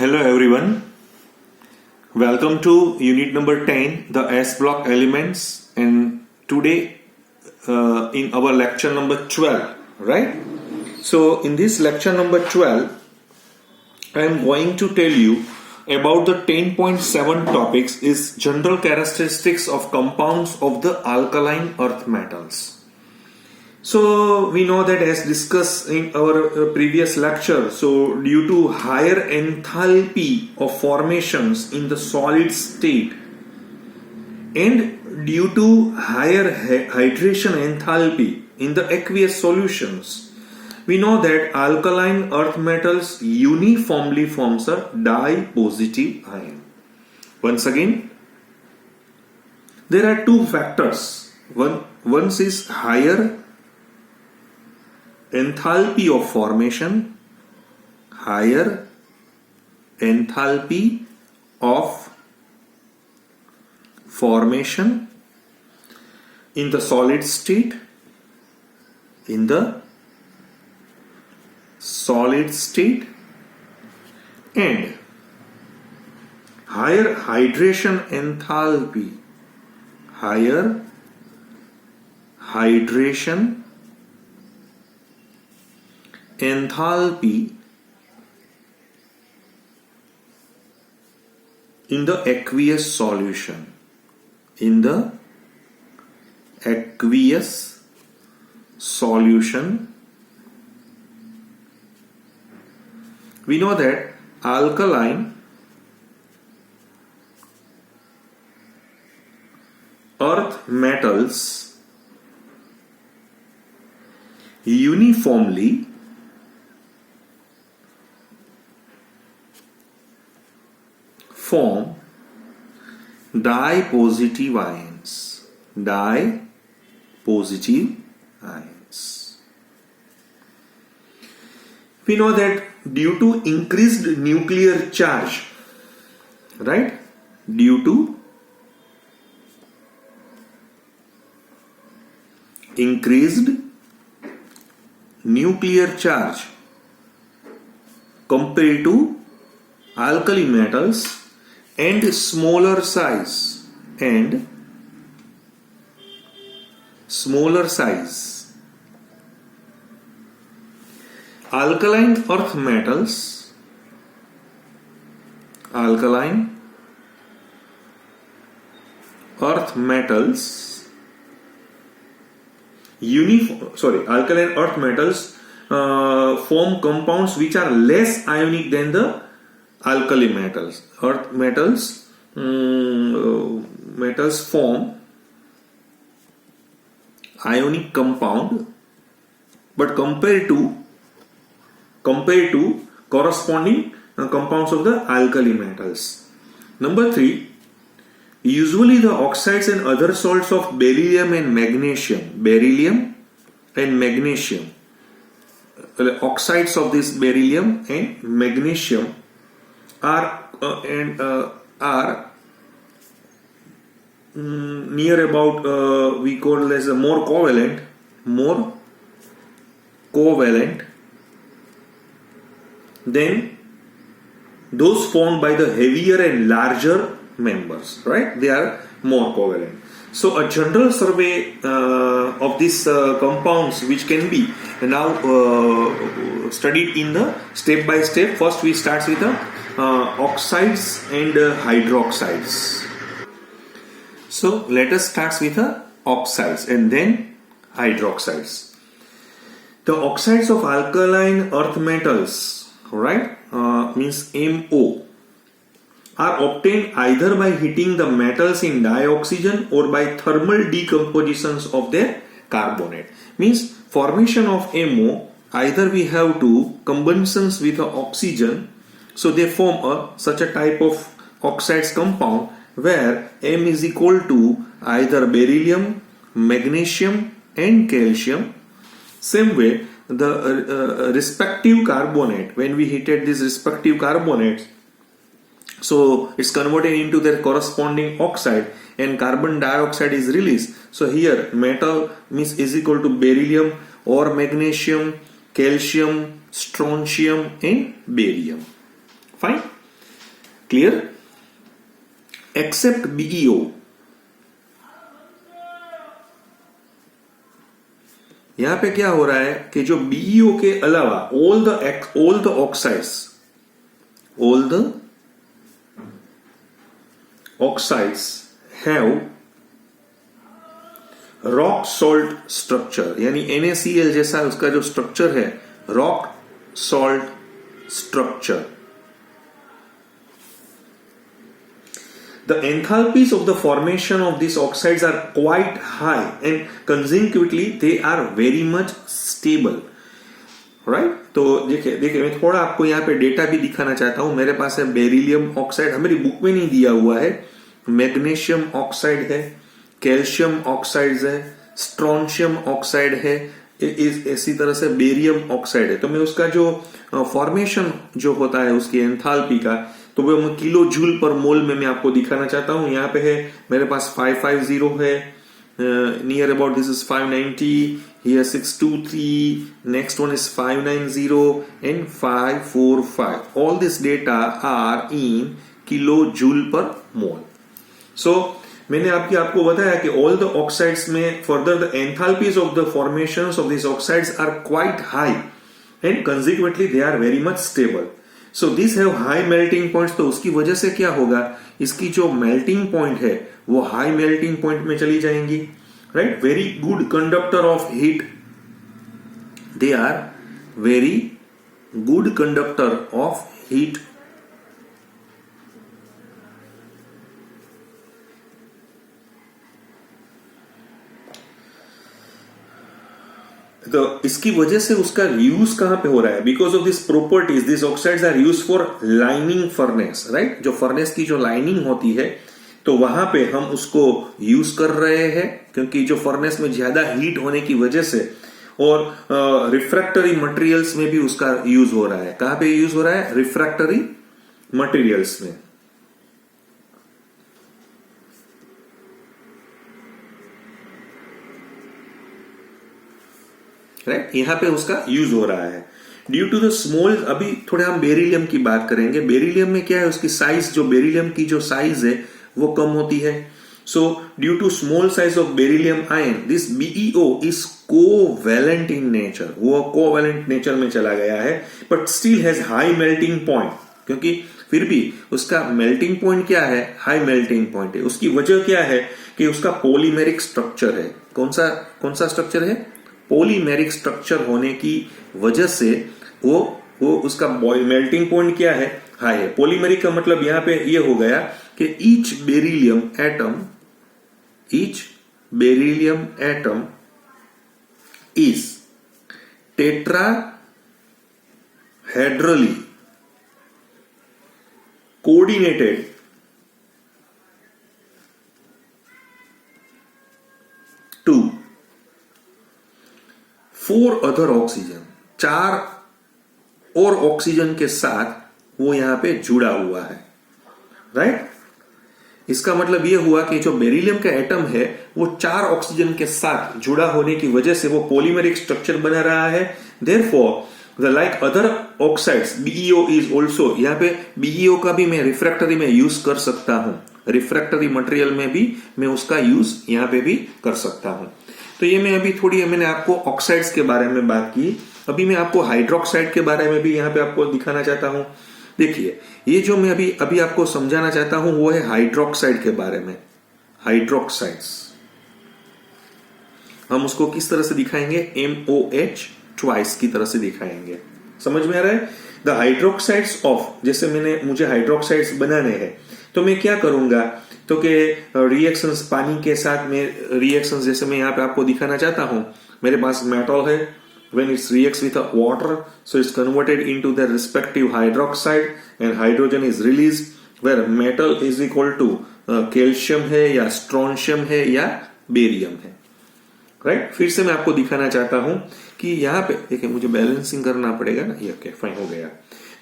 Hello everyone, welcome to unit number 10, the S block elements, and today in our lecture number 12, right? So in this lecture number 12, I am going to tell you about the 10.7 topics is general characteristics of compounds of the alkaline earth metals. So we know that as discussed in our previous lecture, so due to higher enthalpy of formations in the solid state and due to higher hydration enthalpy in the aqueous solutions, we know that alkaline earth metals uniformly forms a di-positive ion. Once again, there are two factors. One is higher enthalpy of formation, higher enthalpy of formation in the solid state, and higher hydration enthalpy, enthalpy in the aqueous solution, we know that alkaline earth metals uniformly form di-positive ions. We know that due to increased nuclear charge, right? Due to increased nuclear charge compared to alkali metals and smaller size, alkaline earth metals form compounds which are less ionic than the alkali metals. Earth metals form ionic compound, but compared to corresponding compounds of the alkali metals. Number 3, usually the oxides and other salts of beryllium and magnesium, oxides of this beryllium and magnesium are near about we call as a more covalent than those formed by the heavier and larger members, right? They are more covalent. So a general survey of these compounds which can be now studied in the step by step. First we start with the oxides and hydroxides. So let us start with the oxides and then hydroxides. The oxides of alkaline earth metals, right, means MO, are obtained either by heating the metals in dioxygen or by thermal decompositions of their carbonate. Means formation of MO, either we have to combustions with oxygen, so they form such a type of oxides compound where M is equal to either beryllium, magnesium and calcium. Same way the respective carbonate, when we heated these respective carbonates, so it's converted into their corresponding oxide and carbon dioxide is released. So here metal means is equal to beryllium or magnesium, calcium, strontium and barium. Fine. Clear? Except BEO, यहां पे क्या हो रहा है कि जो BEO के अलावा all the oxides have rock salt structure, यानी NaCl जैसा उसका जो स्ट्रक्चर है, rock salt structure. The enthalpies of the formation of these oxides are quite high and consequently they are very much stable. Right? तो देखिए मैं थोड़ा आपको यहाँ पे डेटा भी दिखाना चाहता हूं. मेरे पास है बेरिलियम ऑक्साइड, हमारी बुक में नहीं दिया हुआ है. मैग्नीशियम ऑक्साइड है, कैल्शियम ऑक्साइड है, स्ट्रोंशियम ऑक्साइड है, इसी तरह से बेरियम ऑक्साइड है. तो मैं उसका जो फॉर्मेशन जो होता है उसकी एंथैल्पी का, तो वो किलो जूल पर मोल में मैं आपको दिखाना चाहता हूं. यहाँ पे है मेरे पास 550 है, near about this is 590, here 623, next one is 590 and 545. All this data are in kilojoule per mole. So मैंने आपको बताया कि all the oxides में further the enthalpies of the formations of these oxides are quite high and consequently they are very much stable. So these have high melting points. तो उसकी वजह से क्या होगा, इसकी जो melting point है वो high melting point में चली जाएंगी. Right? Very good conductor of heat. They are very good conductor of heat. तो इसकी वजह से उसका यूज कहां पे हो रहा है? Because of this properties this oxides are use for lining furnace. Right? जो फर्नेस की जो लाइनिंग होती है तो वहां पे हम उसको यूज कर रहे हैं, क्योंकि जो फर्नेस में ज्यादा हीट होने की वजह से, और रिफ्रैक्टरी मटेरियल्स में भी उसका यूज हो रहा है. कहां पे यूज हो रहा है? रिफ्रैक्टरी मटेरियल्स में. राइट? यहां पे उसका यूज हो रहा है ड्यू टू द स्मॉल. अभी थोड़े हम बेरिलियम की बात करेंगे. बेरिलियम में क्या है, उसकी साइज, जो बेरिलियम की जो साइज है वो कम होती है. So due to small size of beryllium ion this BEO is covalent in nature. वो कोवैलेंट नेचर में चला गया है, but still has high melting point. क्योंकि फिर भी उसका मेल्टिंग पॉइंट क्या है? हाई मेल्टिंग पॉइंट है. उसकी वजह क्या है कि उसका पॉलीमेरिक स्ट्रक्चर है. कौन सा स्ट्रक्चर है? पॉलीमेरिक स्ट्रक्चर होने की वजह से वो उसका मेल्टिंग पॉइंट क्या है? हाई है. पॉलीमेरिक का मतलब यहां पे ये हो गया कि each beryllium atom is tetrahedrally coordinated to 4 other oxygen. 4 और ऑक्सीजन के साथ वो यहां पे जुड़ा हुआ है. राइट? इसका मतलब यह हुआ कि जो बेरिलियम का एटम है वो 4 ऑक्सीजन के साथ जुड़ा होने की वजह से वो पॉलीमेरिक स्ट्रक्चर बना रहा है. Therefore the like other oxides BEO is also, यहां पे बीईओ का भी मैं रिफ्रैक्टरी में यूज कर सकता हूं. रिफ्रैक्टरी मटेरियल में भी मैं उसका यूज यहां पे भी कर सकता हूं. तो ये मैंने आपको ऑक्साइड्स के बारे में बात की. अभी मैं आपको हाइड्रोक्साइड के बारे में भी यहां पे आपको दिखाना चाहता हूं. देखिए, ये जो मैं अभी आपको समझाना चाहता हूं वो है हाइड्रोक्साइड के बारे में. हाइड्रोक्साइड्स हम उसको किस तरह से दिखाएंगे? MOH ट्वाइस की तरह से दिखाएंगे. समझ में आ रहा है? द हाइड्रोक्साइड्स ऑफ, जैसे मुझे हाइड्रोक्साइड्स बनाने हैं तो मैं क्या करूंगा, तो कि रिएक्शंस पानी के साथ में रिएक्शंस, जैसे मैं यहां पे आपको दिखाना चाहता हूं. मेरे पास मेटल है, when it reacts with water, so it's converted into their respective hydroxide and hydrogen is released, where metal is equal to calcium है या strontium है या barium है. राइट? फिर से मैं आपको दिखाना चाहता हूं कि यहां पे देखिए, मुझे बैलेंसिंग करना पड़ेगा ना. ये ओके, फाइन हो गया.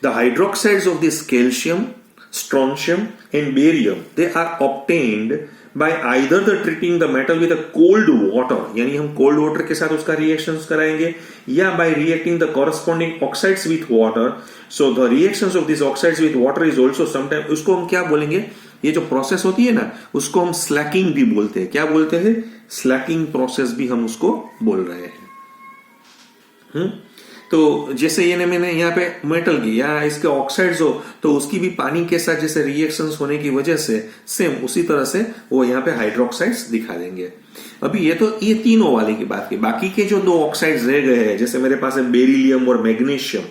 The hydroxides of this calcium, strontium and barium, they are obtained bye either the treating the metal with a cold water, यानी हम कोल्ड वाटर के साथ उसका रिएक्शंस कराएंगे, या bye reacting the corresponding oxides with water. So the reactions of this oxides with water is also sometime, उसको हम क्या बोलेंगे, ये जो प्रोसेस होती है ना उसको हम स्लैकिंग भी बोलते हैं. क्या बोलते हैं? स्लैकिंग प्रोसेस भी हम उसको बोल रहे हैं. तो जैसे ये मैंने यहाँ पे मेटल की या इसके ऑक्साइड्स हो तो उसकी भी पानी के साथ जैसे रिएक्शंस होने की वजह से सेम उसी तरह से वो यहाँ पे हाइड्रोक्साइड्स दिखा देंगे. अभी ये तीनों वाले की बात की. बाकी के जो 2 ऑक्साइड्स रह गए हैं, जैसे मेरे पास है बेरिलियम और मैग्नीशियम,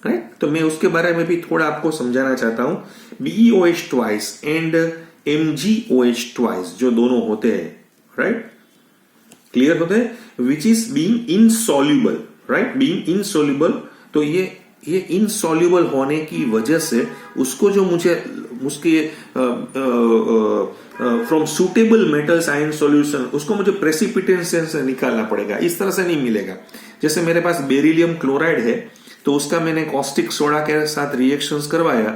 राइट, तो मैं उसके बारे में भी थोड़ा आपको समझाना चाहता हूं. BeOH twice and MgOH twice जो दोनों होते हैं, राइट, क्लियर होते हैं, which is being insoluble, right, being insoluble. तो ये इनसॉल्युबल होने की वजह से उसको जो मुझे उसके from suitable metals ion solution उसको मुझे प्रेसिपिटेशन से निकालना पड़ेगा. इस तरह से नहीं मिलेगा. जैसे मेरे पास बेरिलियम क्लोराइड है तो उसका मैंने कॉस्टिक सोडा के साथ रिएक्शंस करवाया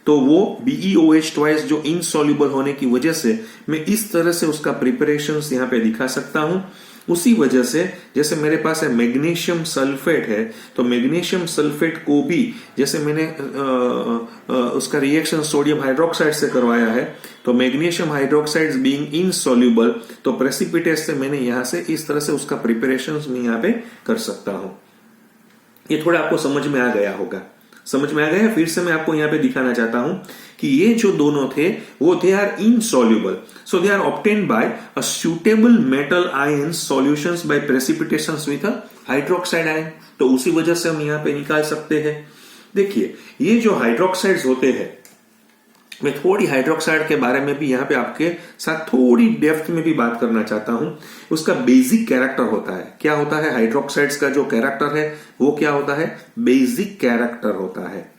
तो वो BeOH ट्वाइस जो इनसॉल्युबल होने की वजह से मैं इस तरह से उसका प्रिपरेशंस यहाँ पे दिखा सकता हूं. उसी वजह से जैसे मेरे पास है मैग्नीशियम सल्फेट है तो मैग्नीशियम सल्फेट को भी जैसे मैंने उसका रिएक्शन सोडियम हाइड्रोक्साइड से करवाया है तो मैग्नीशियम हाइड्रोक्साइड बीइंग इनसॉल्युबल तो प्रेसिपिटेट से मैंने यहां से इस तरह से उसका प्रिपरेशन मैं यहाँ पे कर सकता हूं. ये थोड़ा आपको समझ में आ गया होगा. समझ में आ गया. फिर से मैं आपको यहाँ पे दिखाना चाहता हूं कि ये जो दोनों थे वो they are insoluble. So they are obtained by a suitable metal ion solutions by precipitations with a hydroxide ion. तो उसी वजह से हम यहाँ पे निकाल सकते हैं. देखिए ये जो हाइड्रोक्साइड्स होते हैं, मैं थोड़ी हाइड्रोक्साइड के बारे में भी यहाँ पे आपके साथ थोड़ी डेप्थ में भी बात करना चाहता हूं. उसका बेसिक कैरेक्टर होता है. क्या होता है? हाइड्रोक्साइड्स का जो कैरेक्टर है वो क्या होता है? बेसिक कैरेक्टर होता है.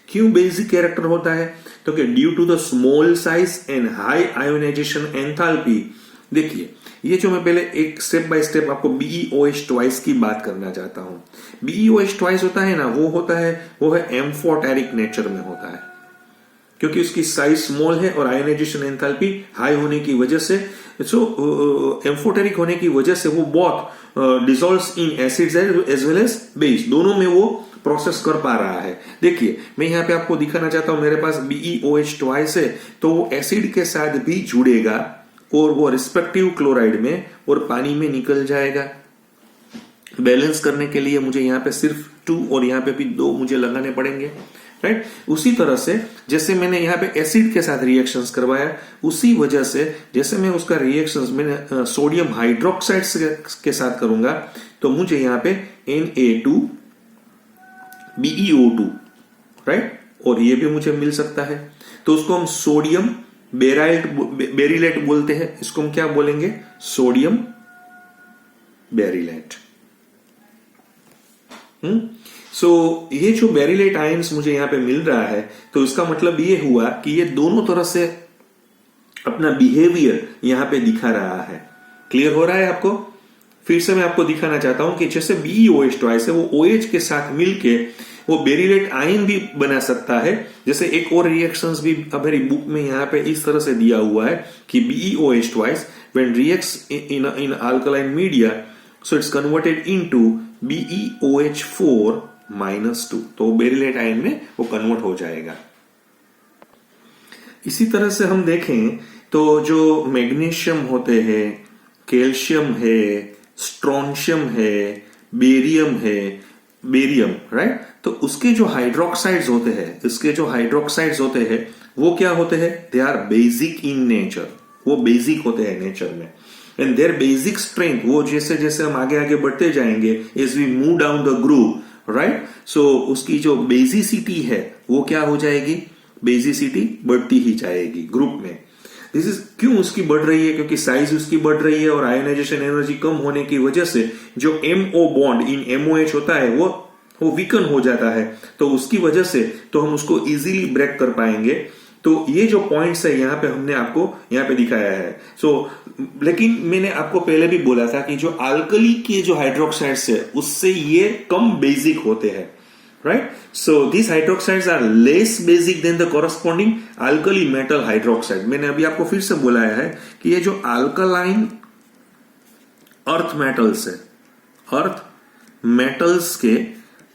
क्यों बेसिक कैरेक्टर होता है? तो कि due to the small size and high ionization enthalpy. देखिए ये जो मैं पहले एक स्टेप बाय स्टेप आपको BeOH ट्वाइस की बात करना चाहता हूं. BeOH ट्वाइस होता है ना, वो है एम्फोटेरिक नेचर में होता है क्योंकि उसकी साइज स्मॉल है और आयोनाइजेशन एंथैल्पी हाई होने की वजह से एम्फोटेरिक होने की वजह से वो बहुत dissolves in acids as well as base, दोनों में वो प्रोसेस कर पा रहा है. देखिए मैं यहाँ पे आपको दिखाना चाहता हूं, मेरे पास BeOH ट्वाइस है तो वो एसिड के साथ भी जुड़ेगा और वो रिस्पेक्टिव क्लोराइड में और पानी में निकल जाएगा. बैलेंस करने के लिए मुझे यहाँ पे सिर्फ 2 और यहाँ पे भी 2 मुझे लगाने पड़ेंगे, राइट. उसी तरह से जैसे मैंने यहाँ पे एसिड के साथ रिएक्शंस करवाया उसी वजह से जैसे मैं उसका रिएक्शंस मैंने सोडियम हाइड्रोक्साइड के साथ करूंगा तो मुझे यहाँ पे Na2 BeO2, राइट, और ये भी मुझे मिल सकता है. तो उसको हम सोडियम बेरिलेट बोलते हैं. इसको हम क्या बोलेंगे? Sodium beryllate. सो ये जो बेरिलेट आयंस मुझे यहां पे मिल रहा है तो इसका मतलब ये हुआ कि ये दोनों तरह से अपना बिहेवियर यहां पे दिखा रहा है. क्लियर हो रहा है आपको? फिर से मैं आपको दिखाना चाहता हूं कि जैसे BeOH ट्वाइस है वो OH के साथ मिलके वो बेरिलेट आयन भी बना सकता है. जैसे एक और रिएक्शंस भी मेरी बुक में यहाँ पे इस तरह से दिया हुआ है कि BeOH twice when reacts in alkaline media so it's converted into BeOH4 -2 तो बेरिलेट आयन में वो कन्वर्ट हो जाएगा. इसी तरह से हम देखें तो जो मैग्नीशियम होते हैं, कैल्शियम है, स्ट्रोंशियम है, बेरियम, राइट, तो उसके जो हाइड्रोक्साइड्स होते हैं वो क्या होते हैं? They are basic in nature. वो बेसिक होते हैं नेचर में एंड देयर बेसिक स्ट्रेंथ वो जैसे जैसे हम आगे आगे बढ़ते जाएंगे as we move down the group, right, so उसकी जो बेसिसिटी है वो क्या हो जाएगी? बेसिसिटी बढ़ती ही जाएगी ग्रुप में. दिस इज क्यों उसकी बढ़ रही है? क्योंकि साइज उसकी बढ़ रही है और आयोनाइजेशन एनर्जी कम होने की वजह से जो MO बॉन्ड इन MOH होता है वो वीकन हो जाता है. तो उसकी वजह से तो हम उसको इजीली ब्रेक कर पाएंगे. तो ये जो पॉइंट्स है यहाँ पे हमने आपको यहाँ पे दिखाया है. लेकिन मैंने आपको पहले भी बोला था कि जो अल्कली के जो हाइड्रोक्साइड्स है उससे ये कम बेसिक होते हैं. right? So these hydroxides are less basic than the corresponding alkali metal hydroxide. मैंने अभी आपको फिर से बुलाया है कि ये जो अल्कलाइन अर्थ मेटल्स है, अर्थ मेटल्स के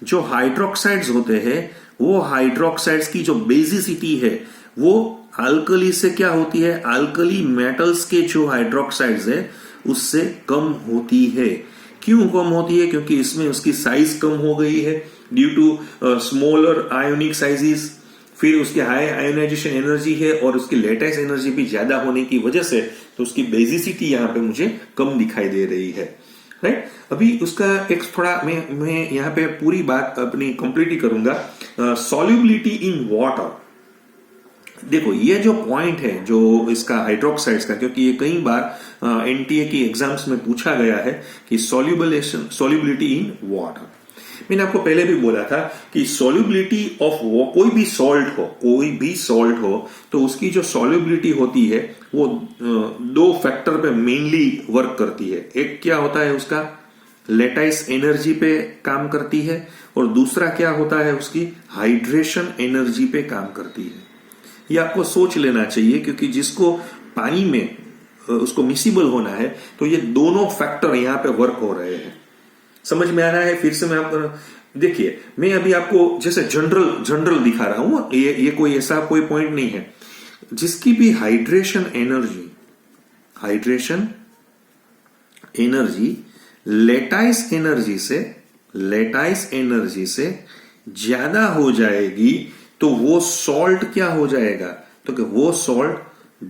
जो हाइड्रोक्साइड्स होते हैं, वो हाइड्रोक्साइड्स की जो बेसिसिटी है वो अल्कली से क्या होती है, अल्कली मेटल्स के जो हाइड्रोक्साइड्स है उससे कम होती है। क्यों कम होती है? क्योंकि इसमें उसकी साइज कम हो गई है due to smaller ionic sizes, फिर उसकी हाई आयोनाइजेशन एनर्जी है और उसकी लेटाइस एनर्जी भी ज्यादा होने की वजह से तो उसकी बेसिसिटी यहां पे मुझे कम दिखाई दे रही है, राइट? अभी उसका एक थोड़ा मैं यहाँ पे पूरी बात अपनी कंप्लीट ही करूंगा। सॉल्युबिलिटी इन वाटर, देखो ये जो पॉइंट है जो इसका हाइड्रोक्साइड्स का, क्योंकि ये कई बार एनटीए की एग्जाम्स में पूछा गया है कि सॉल्युबिलिटी इन वाटर। मैंने आपको पहले भी बोला था कि सॉल्युबिलिटी ऑफ कोई भी सॉल्ट हो तो उसकी जो सॉल्युबिलिटी होती है वो दो फैक्टर पे मेनली वर्क करती है। एक क्या होता है उसका, लेटाइस एनर्जी पे काम करती है, और दूसरा क्या होता है उसकी हाइड्रेशन एनर्जी पे काम करती है। ये आपको सोच लेना चाहिए, क्योंकि जिसको पानी में उसको मिसिबल होना है तो ये दोनों फैक्टर यहां पे वर्क हो रहे हैं। समझ में आ रहा है? फिर से मैं आपको देखिए, मैं अभी आपको जैसे जनरल दिखा रहा हूं, ये कोई ऐसा कोई पॉइंट नहीं है। जिसकी भी हाइड्रेशन एनर्जी लेटाइस एनर्जी से ज्यादा हो जाएगी तो वो सॉल्ट क्या हो जाएगा, तो कि वो सॉल्ट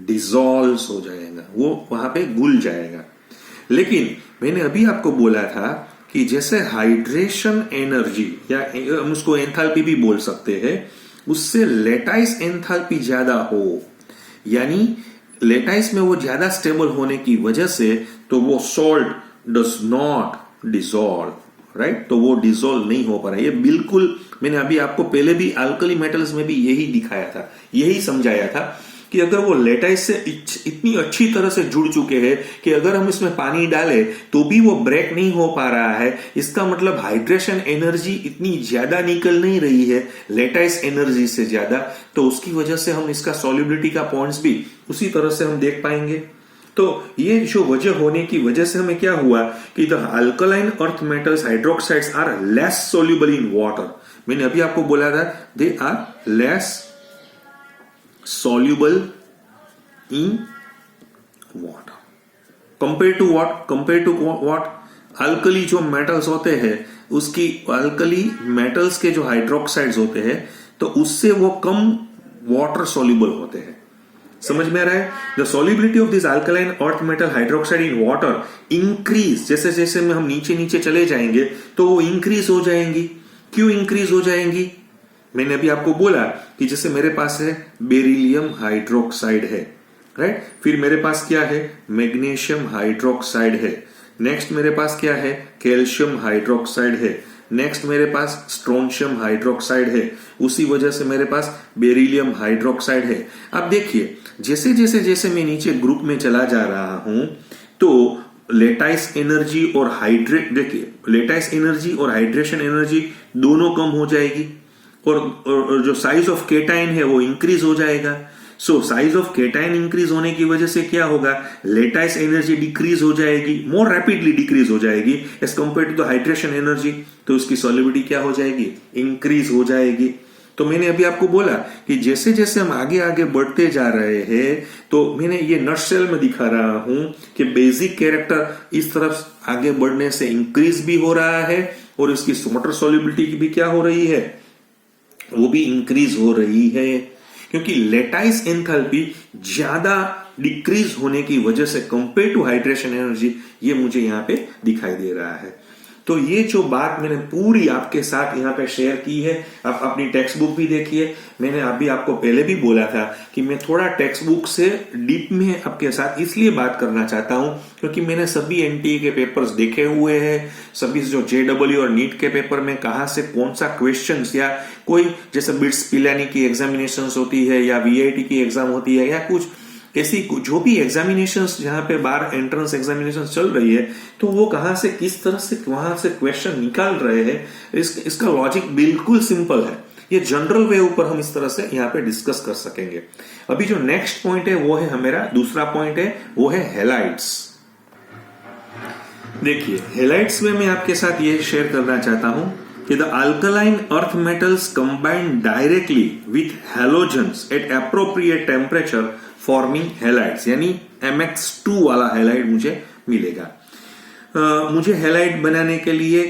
डिसॉल्व हो जाएगा, वो वहां पे घुल जाएगा। लेकिन मैंने अभी आपको बोला था कि जैसे हाइड्रेशन एनर्जी या हम उसको एंथैल्पी भी बोल सकते हैं, उससे लेटाइस एंथैल्पी ज्यादा हो, यानी लेटाइस में वो ज्यादा स्टेबल होने की वजह से तो वो salt does not dissolve, right? तो वो डिसॉल्व नहीं हो पा रहा है। ये बिल्कुल मैंने अभी आपको पहले भी अल्कली मेटल्स में भी यही दिखाया था, यही समझाया था कि अगर वो लेटाइस से इतनी अच्छी तरह से जुड़ चुके हैं कि अगर हम इसमें पानी डालें तो भी वो ब्रेक नहीं हो पा रहा है, इसका मतलब हाइड्रेशन एनर्जी इतनी ज्यादा निकल नहीं रही है लेटाइस एनर्जी से ज्यादा, तो उसकी वजह से हम इसका सॉल्युबिलिटी का पॉइंट्स भी उसी तरह से हम देख पाएंगे। तो ये जो वजह होने की वजह से हमें क्या हुआ कि the alkaline earth metals hydroxides are less soluble in water. मैंने अभी आपको बोला था they are less soluble in water compare to what alkali जो मेटल्स होते हैं उसकी अल्कली मेटल्स के जो हाइड्रोक्साइड्स होते हैं तो उससे वो कम वाटर सोल्यूबल होते हैं। समझ में आ रहा है? The solubility of this alkaline earth metal hydroxide in water increase, जैसे जैसे में हम नीचे नीचे चले जाएंगे तो वो इंक्रीज हो जाएंगी। क्यों इंक्रीज हो जाएंगी? मैंने अभी आपको बोला कि जैसे मेरे पास है बेरिलियम हाइड्रोक्साइड है, राइट? फिर मेरे पास क्या है, मैग्नीशियम हाइड्रोक्साइड है। नेक्स्ट मेरे पास क्या है, कैल्शियम हाइड्रोक्साइड है। नेक्स्ट मेरे पास स्ट्रोंशियम हाइड्रोक्साइड है। उसी वजह से मेरे पास बेरिलियम हाइड्रोक्साइड है। अब देखिए जैसे जैसे जैसे मैं नीचे ग्रुप में चला जा रहा हूं तो लेटाइस एनर्जी और लेटाइस एनर्जी और हाइड्रेशन एनर्जी दोनों कम हो जाएगी और जो साइज ऑफ केटाइन है वो इंक्रीज हो जाएगा। सो साइज ऑफ केटाइन इंक्रीज होने की वजह से क्या होगा, लेटाइस एनर्जी डिक्रीज हो जाएगी, मोर रैपिडली डिक्रीज हो जाएगी as compare to the hydration energy. तो उसकी सॉल्युबिलिटी क्या हो जाएगी, इंक्रीज हो जाएगी। तो मैंने अभी आपको बोला कि जैसे जैसे हम आगे आगे बढ़ते जा रहे हैं तो मैंने ये नटशेल में दिखा रहा हूं कि बेसिक कैरेक्टर इस तरफ आगे बढ़ने से इंक्रीज भी हो रहा है और इसकी वाटर सॉल्युबिलिटी भी क्या हो रही है, वो भी इंक्रीज हो रही है, क्योंकि लेटाइस एंथैल्पी ज्यादा डिक्रीज होने की वजह से कंपेयर टू हाइड्रेशन एनर्जी ये मुझे यहां पे दिखाई दे रहा है। तो ये जो बात मैंने पूरी आपके साथ यहाँ पे शेयर की है, आप अपनी टेक्स्ट बुक भी देखिए। मैंने अभी आपको पहले भी बोला था कि मैं थोड़ा टेक्स्ट बुक से डीप में आपके साथ इसलिए बात करना चाहता हूं क्योंकि मैंने सभी एनटीए के पेपर्स देखे हुए हैं, सभी जो जेडब्ल्यू और नीट के पेपर में कहां से कौन सा क्वेश्चंस या कोई जैसे बिट्स पिलानी की एग्जामिनेशन होती है या वीआईटी की एग्जाम होती है या कुछ कैसी जो भी एग्जामिनेशंस जहां पे बार एंट्रेंस एग्जामिनेशन चल रही है, तो वो कहां से किस तरह से वहां से क्वेश्चन निकाल रहे हैं, इसका लॉजिक बिल्कुल सिंपल है। ये जनरल वे ऊपर हम इस तरह से यहाँ पे डिस्कस कर सकेंगे। अभी जो नेक्स्ट पॉइंट है वो है मेरा दूसरा पॉइंट है, वो है हेलाइट्स। देखिए हेलाइट्स में मैं आपके साथ ये शेयर करना चाहता हूं कि the alkaline earth metals combine directly with halogens at appropriate temperature forming halides, यानी MX2 वाला हेलाइट मुझे मिलेगा। मुझे हेलाइट बनाने के लिए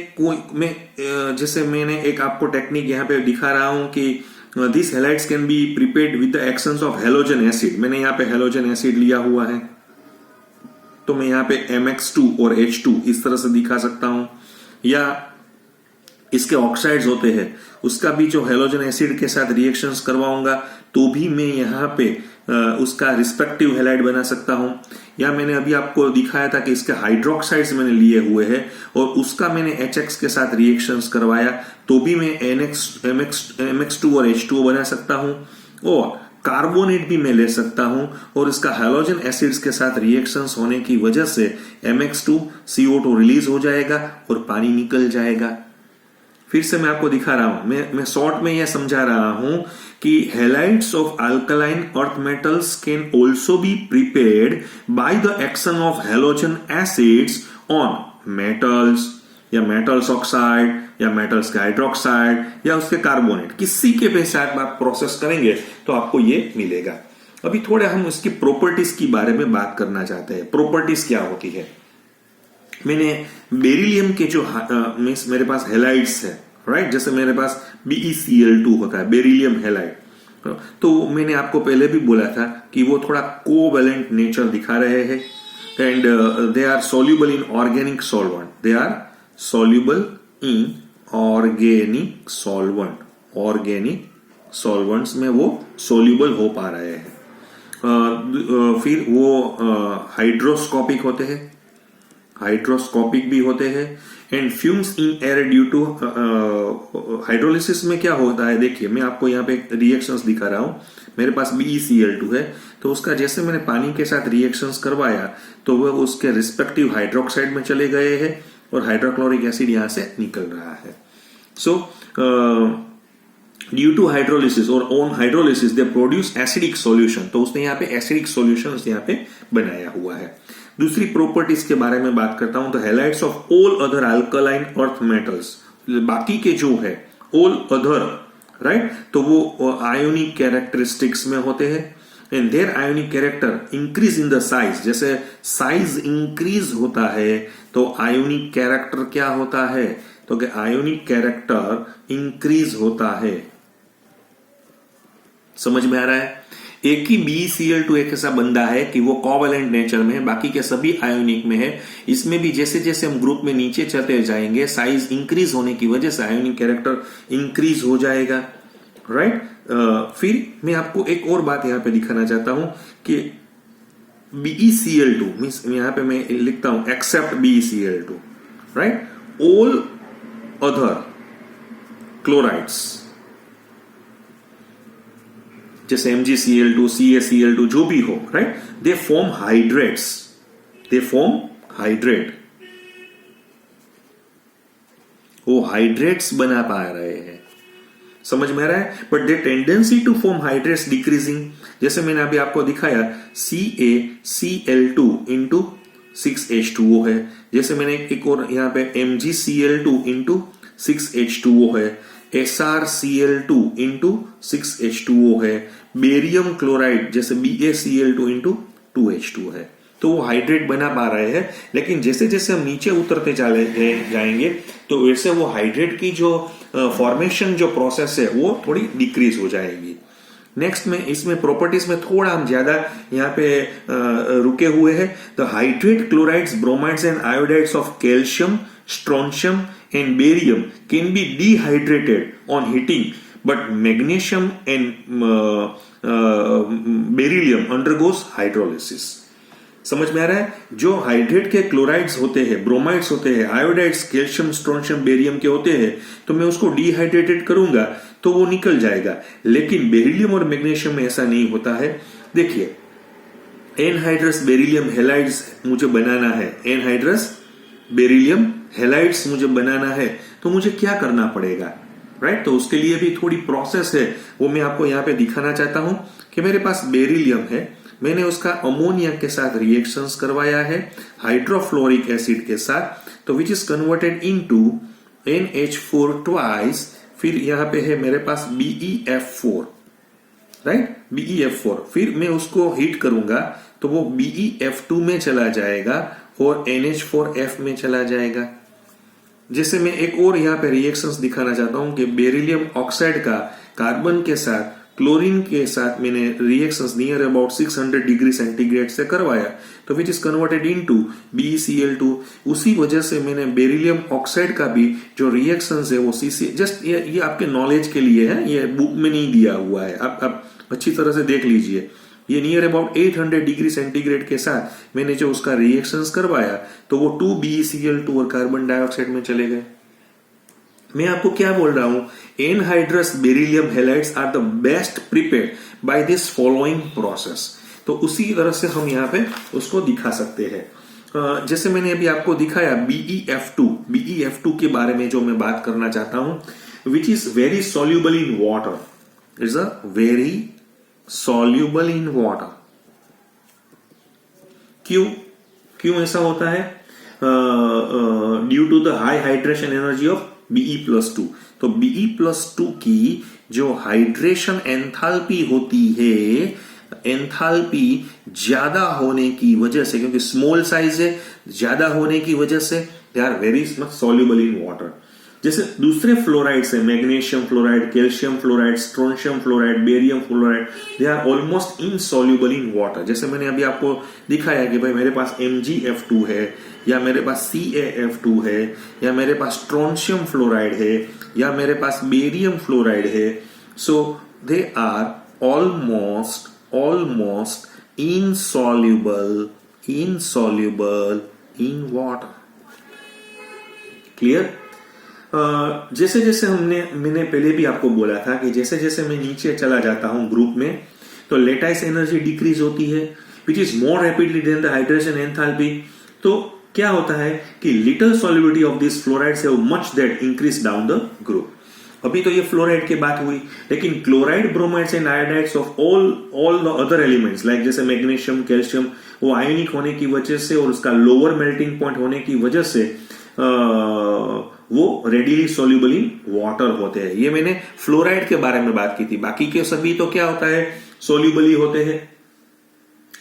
जैसे मैंने एक आपको टेक्निक यहाँ पे दिखा रहा हूं कि this halides can be prepared with the actions of halogen acid. मैंने यहाँ पे हेलोजन एसिड लिया हुआ है, तो मैं यहाँ पे MX2 और H2 इस तरह से दिखा सकता हूं, या इसके ऑक्साइड्स होते हैं उसका भी जो हेलोजन एसिड के साथ रिएक्शंस करवाऊंगा तो भी मैं यहाँ पे उसका रिस्पेक्टिव हेलाइट बना सकता हूं। या मैंने अभी आपको दिखाया था कि इसके हाइड्रोक्साइड्स मैंने लिए हुए हैं और उसका मैंने HX के साथ रिएक्शंस करवाया तो भी मैं MX2 और H2O बना सकता हूं, और कार्बोनेट भी मैं ले सकता हूं और इसका हैलोजन एसिड्स के साथ रिएक्शंस होने की वजह से MX2 CO2 रिलीज हो जाएगा और पानी निकल जाएगा। फिर से मैं आपको दिखा रहा हूं, मैं शॉर्ट में यह समझा रहा हूं कि halides of alkaline earth metals can also be prepared by the action of halogen acids on metals, या मेटल्स ऑक्साइड, या मेटल्स के हाइड्रोक्साइड, या उसके कार्बोनेट, किसी के भी साथ आप प्रोसेस करेंगे तो आपको ये मिलेगा। अभी थोड़ा हम इसकी प्रॉपर्टीज के बारे में बात करना चाहते हैं। प्रॉपर्टीज क्या होती है? मैंने बेरिलियम के जो मेरे पास हेलाइट्स है, राइट, जैसे मेरे पास BeCl2 होता है बेरिलियम हेलाइट, तो मैंने आपको पहले भी बोला था कि वो थोड़ा कोवैलेंट नेचर दिखा रहे हैं and they are soluble in organic solvent, they are soluble in organic solvent, organic solvents में वो सोल्यूबल हो पा रहे हैं। फिर वो हाइड्रोस्कोपिक होते हैं, हाइड्रोस्कोपिक भी होते हैं and fumes in air due to hydrolysis में क्या होता है, देखिए मैं आपको यहाँ पे रिएक्शंस दिखा रहा हूं। मेरे पास BeCl2 है, तो उसका जैसे मैंने पानी के साथ रिएक्शंस करवाया तो वह उसके रिस्पेक्टिव हाइड्रोक्साइड में चले गए हैं और हाइड्रोक्लोरिक एसिड यहां से निकल रहा है। सो ड्यू टू हाइड्रोलिसिस और on hydrolysis they produce acidic solution, तो उसने यहाँ पे एसिडिक सॉल्यूशन यहाँ पे बनाया हुआ है। दूसरी प्रॉपर्टीज के बारे में बात करता हूं तो halides of all other alkaline earth metals, बाकी के जो है ऑल अदर, राइट, तो वो आयोनिक कैरेक्टरिस्टिक्स में होते हैं and their ionic character increase in the size. जैसे साइज इंक्रीज होता है तो आयोनिक कैरेक्टर क्या होता है, तो कि आयोनिक कैरेक्टर इंक्रीज होता है। समझ में आ रहा है? एक ही BeCl2 एक ऐसा बंदा है कि वो कोवैलेंट नेचर में है, बाकी के सभी आयोनिक में है। इसमें भी जैसे जैसे हम ग्रुप में नीचे चलते जाएंगे साइज इंक्रीज होने की वजह से आयोनिक कैरेक्टर इंक्रीज हो जाएगा, राइट। फिर मैं आपको एक और बात यहां पे दिखाना चाहता हूं कि BeCl2 मींस यहां पे मैं लिखता हूं except BeCl2, right, all other chlorides जैसे MgCl2, CaCl2 जो भी हो, right, they form hydrates, they form hydrate, वो हाइड्रेट्स बना पा रहे हैं। समझ में आ रहा है? But the tendency to form hydrates decreasing, जैसे मैंने अभी आपको दिखाया CaCl2 इंटू 6H2O है, जैसे मैंने एक और यहां पे MgCl2 इंटू 6H2O है, SrCl2 इंटू 6H2O है, बेरियम क्लोराइड जैसे BaCl2 इंटू 2H2 है। तो वो हाइड्रेट बना पा रहे हैं, लेकिन जैसे जैसे हम नीचे उतरते चले जाएंगे तो वैसे वो हाइड्रेट की जो फॉर्मेशन जो प्रोसेस है वो थोड़ी डिक्रीज हो जाएगी। नेक्स्ट में इसमें प्रॉपर्टीज में थोड़ा हम ज्यादा यहाँ पे रुके हुए हैं। The hydrate chlorides, bromides and iodides of calcium, strontium and barium can be dehydrated on heating, but magnesium and beryllium undergoes hydrolysis. समझ में आ रहा है? जो हाइड्रेट के क्लोराइड्स होते हैं, ब्रोमाइड्स होते हैं, आयोडाइड्स कैल्शियम, स्ट्रोंशियम, बेरियम के होते हैं, तो मैं उसको डिहाइड्रेटेड करूंगा तो वो निकल जाएगा, लेकिन बेरिलियम और मैग्नीशियम में ऐसा नहीं होता है। देखिए एनहाइड्रस बेरिलियम हैलाइड्स मुझे बनाना है, एनहाइड्रस बेरिलियम हैलाइड्स मुझे बनाना है, तो मुझे क्या करना पड़ेगा, राइट? तो उसके लिए भी थोड़ी प्रोसेस है, वो मैं आपको यहाँ पे दिखाना चाहता हूं कि मेरे पास बेरिलियम है, मैंने उसका अमोनिया के साथ रिएक्शंस करवाया है हाइड्रोफ्लोरिक एसिड के साथ, तो which is converted into NH4 twice, फिर यहाँ पे है मेरे पास BeF4, राइट? BeF4, फिर मैं उसको हीट करूंगा तो वो BeF2 में चला जाएगा और NH4F में चला जाएगा। जैसे मैं एक और यहाँ पे रिएक्शंस दिखाना चाहता हूं कि बेरिलियम ऑक्साइड का कार्बन के साथ क्लोरीन के साथ मैंने reactions near about 600 degree centigrade से करवाया, तो which is converted into BeCl2। उसी वजह से मैंने बेरिलियम ऑक्साइड का भी जो रिएक्शंस है वो CC, जस्ट ये आपके नॉलेज के लिए है, ये बुक में नहीं दिया हुआ है, आप अच्छी तरह से देख लीजिए। ये नियर अबाउट 800 डिग्री सेंटीग्रेड के साथ मैंने जो उसका रिएक्शंस करवाया तो वो 2BeCl2 और कार्बन डाइऑक्साइड में चले गए। मैं आपको क्या बोल रहा हूं, anhydrous beryllium halides are the best prepared by this following process. तो उसी तरह से हम यहाँ पे उसको दिखा सकते हैं। जैसे मैंने अभी आपको दिखाया BeF2 के बारे में जो मैं बात करना चाहता हूं, which is very soluble in water, is a very soluble in water. क्यों ऐसा होता है? Due to the high hydration energy of Be+2। तो Be+2 की जो हाइड्रेशन एंथैल्पी होती है, एंथैल्पी ज्यादा होने की वजह से, क्योंकि स्मॉल साइज है, ज्यादा होने की वजह से they are very much soluble in water. जैसे दूसरे फ्लोराइड्स है, magnesium fluoride, calcium fluoride, strontium fluoride, barium fluoride, they are almost insoluble in water. जैसे मैंने अभी आपको दिखाया कि भाई मेरे पास MgF2 है, या मेरे पास CaF2 है, या मेरे पास स्ट्रोंशियम फ्लोराइड है, या मेरे पास बेरियम फ्लोराइड है, so they are almost insoluble in water। Clear? जैसे जैसे मैंने पहले भी आपको बोला था कि जैसे जैसे मैं नीचे चला जाता हूं ग्रुप में, तो लेटाइस एनर्जी डिक्रीज होती है, which is more rapidly than the hydration enthalpy. तो क्या होता है कि little solubility of this fluorides have much that increase down the group. अभी तो ये फ्लोराइड की बात हुई, लेकिन chloride, bromides and iodides of all the other elements like जैसे मैग्नीशियम, कैल्शियम, वो आयोनिक होने की वजह से और उसका लोअर मेल्टिंग पॉइंट होने की वजह से वो रेडिली सॉल्युबल इन वाटर होते हैं। ये मैंने फ्लोराइड के बारे में बात की थी, बाकी के सभी तो क्या होता है, सॉल्युबल ही होते हैं।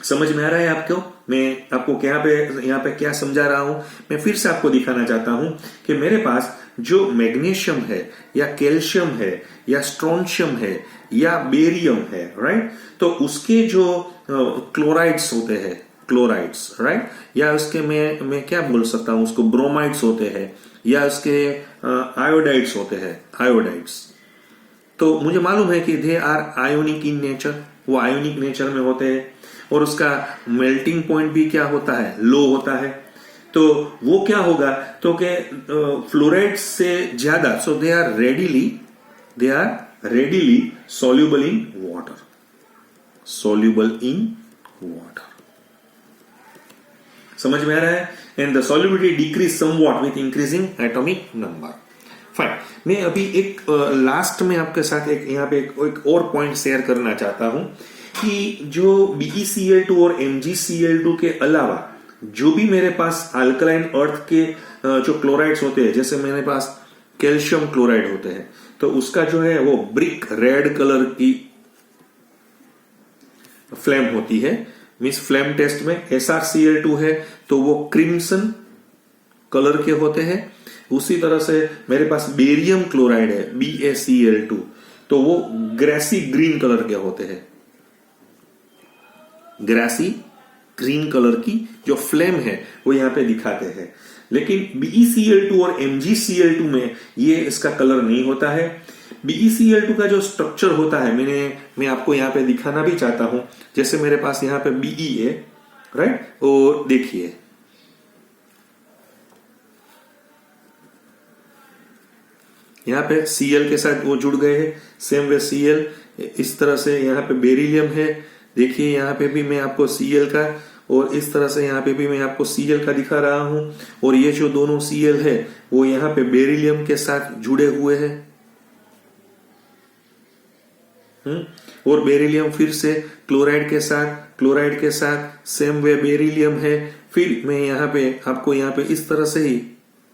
समझ में आ रहा है आपको मैं आपको यहाँ पे क्या समझा रहा हूं? मैं फिर से आपको दिखाना चाहता हूं कि मेरे पास जो मैग्नीशियम है, या कैल्शियम है, या स्ट्रोंशियम है, या बेरियम है, राइट? तो उसके जो क्लोराइड्स होते हैं, क्लोराइड्स, राइट, या उसके मैं क्या बोल सकता हूं, उसको ब्रोमाइड्स होते हैं, या उसके आयोडाइड्स होते हैं, आयोडाइड्स। तो मुझे मालूम है कि they are ionic in nature, वो आयोनिक नेचर में होते हैं, और उसका मेल्टिंग पॉइंट भी क्या होता है, लो होता है। तो वो क्या होगा, तो के फ्लोराइड से ज्यादा, so they are readily soluble in water, soluble in water. समझ में आ रहा है? And the solubility decreases somewhat with increasing atomic number. Fine, मैं अभी एक लास्ट में आपके साथ यहाँ पे एक और पॉइंट शेयर करना चाहता हूं कि जो BeCl2 और MgCl2 के अलावा जो भी मेरे पास अल्कलाइन अर्थ के जो क्लोराइड्स होते हैं, जैसे मेरे पास कैल्शियम क्लोराइड होते हैं, तो उसका जो है वो ब्रिक रेड कलर की फ्लेम होती है, मींस फ्लेम टेस्ट में SrCl2 है तो वो क्रिम्सन कलर के होते हैं। उसी तरह से मेरे पास बेरियम क्लोराइड है BaCl2, तो वो ग्रेसी ग्रीन कलर के होते हैं, ग्रेसी ग्रीन कलर की जो फ्लेम है वो यहां पे दिखाते हैं। लेकिन BeCl2 और MgCl2 में ये इसका कलर नहीं होता है। BeCl2 का जो स्ट्रक्चर होता है मैं आपको यहां पे दिखाना भी चाहता हूं। जैसे मेरे पास यहां पे Be है, राइट, और देखिए यहां पे Cl के साथ वो जुड़ गए हैं, सेम वे Cl, इस तरह से यहां पे बेरिलियम है, देखिए यहाँ पे भी मैं आपको Cl का और इस तरह से यहाँ पे भी मैं आपको Cl का दिखा रहा हूं, और ये जो दोनों Cl है वो यहाँ पे बेरिलियम के साथ जुड़े हुए हैं। और बेरिलियम फिर से क्लोराइड के साथ सेम वे बेरिलियम है। फिर मैं यहाँ पे आपको यहाँ पे इस तरह से ही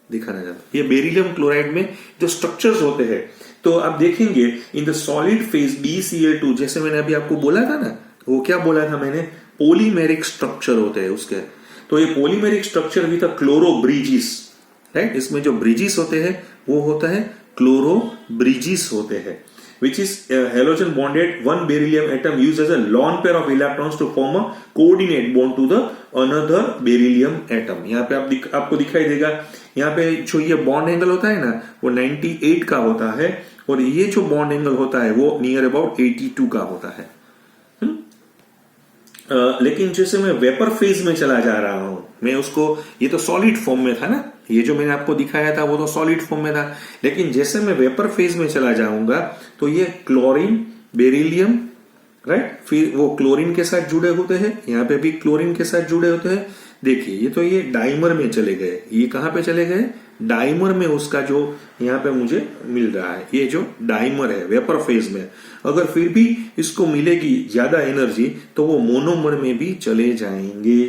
दिखाना चाहता हूं। ये बेरिलियम क्लोराइड में जो स्ट्रक्चर्स होते हैं, तो आप देखेंगे in the solid phase BeCl2, जैसे मैंने अभी आपको बोला था ना, वो क्या बोला था मैंने, पॉलीमेरिक स्ट्रक्चर होते हैं उसके। तो ये polymeric structure with chloro bridges, right, इसमें जो ब्रिजिस होते हैं वो होता है क्लोरो ब्रिजिस होते हैं, which is halogen bonded one beryllium atom used as a lone pair of electrons to form a coordinate bond to the another beryllium atom। यहाँ पे आपको दिखाई देगा, यहाँ पे जो ये बॉन्ड एंगल होता है ना वो 98 का होता है, और ये जो बॉन्ड एंगल होता है वो नियर अबाउट 82 का होता है। लेकिन जैसे मैं वेपर फेज में चला जा रहा हूं, मैं उसको, ये तो सॉलिड फॉर्म में था ना, ये जो मैंने आपको दिखाया था वो तो सॉलिड फॉर्म में था, लेकिन जैसे मैं वेपर फेज में चला जाऊंगा तो ये क्लोरीन बेरिलियम, राइट, फिर वो क्लोरीन के साथ जुड़े होते हैं, यहाँ पे भी क्लोरीन के साथ जुड़े होते हैं। देखिए ये तो ये डाइमर में चले गए, ये कहां पे चले गए, डाइमर में उसका जो यहाँ पे मुझे मिल रहा है, ये जो डाइमर है वेपर फेज में, अगर फिर भी इसको मिलेगी ज्यादा एनर्जी तो वो मोनोमर में भी चले जाएंगे।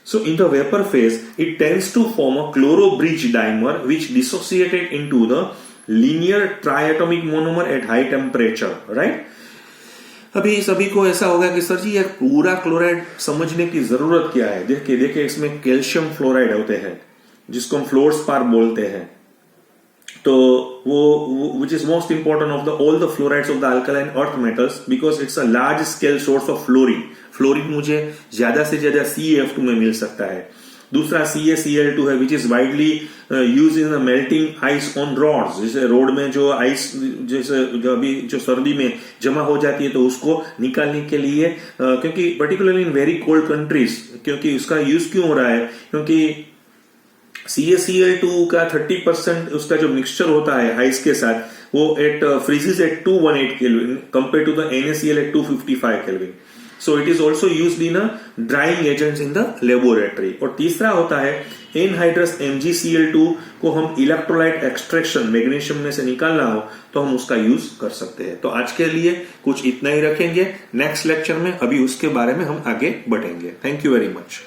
So in the vapor phase, it tends to form a chloro-bridge dimer which dissociated into the linear triatomic monomer at high temperature, right? अभी सभी को ऐसा होगा कि सर जी ये पूरा क्लोराइड समझने की जरूरत क्या है। देखिए इसमें कैल्शियम फ्लोराइड होते हैं जिसको हम फ्लोरस्पार बोलते हैं, तो वो which is most important of all the fluorides of the alkaline earth metals because it's a large scale source of fluorine। Fluorine मुझे ज्यादा से ज्यादा CaF2 में मिल सकता है। दूसरा CaCl2 है which is widely used in the melting ice on rods। जैसे रोड में जो आइस जैसे अभी जो सर्दी में जमा हो जाती है तो उसको निकालने के लिए, क्योंकि particularly in very cold countries, क्योंकि उसका यूज क्यों हो रहा है, क्योंकि CaCl2 का 30% उसका जो मिक्सचर होता है आइस के साथ वो freezes at 218 kelvin compare to the NaCl at 255 kelvin. So it is also used in drying agents in the laboratory. और तीसरा होता है एनहाइड्रस MgCl2 को हम इलेक्ट्रोलाइट एक्सट्रैक्शन मैग्नीशियम में से निकालना हो तो हम उसका यूज कर सकते हैं। तो आज के लिए कुछ इतना ही रखेंगे, नेक्स्ट लेक्चर में अभी उसके बारे में हम आगे बढ़ेंगे। Thank you very much.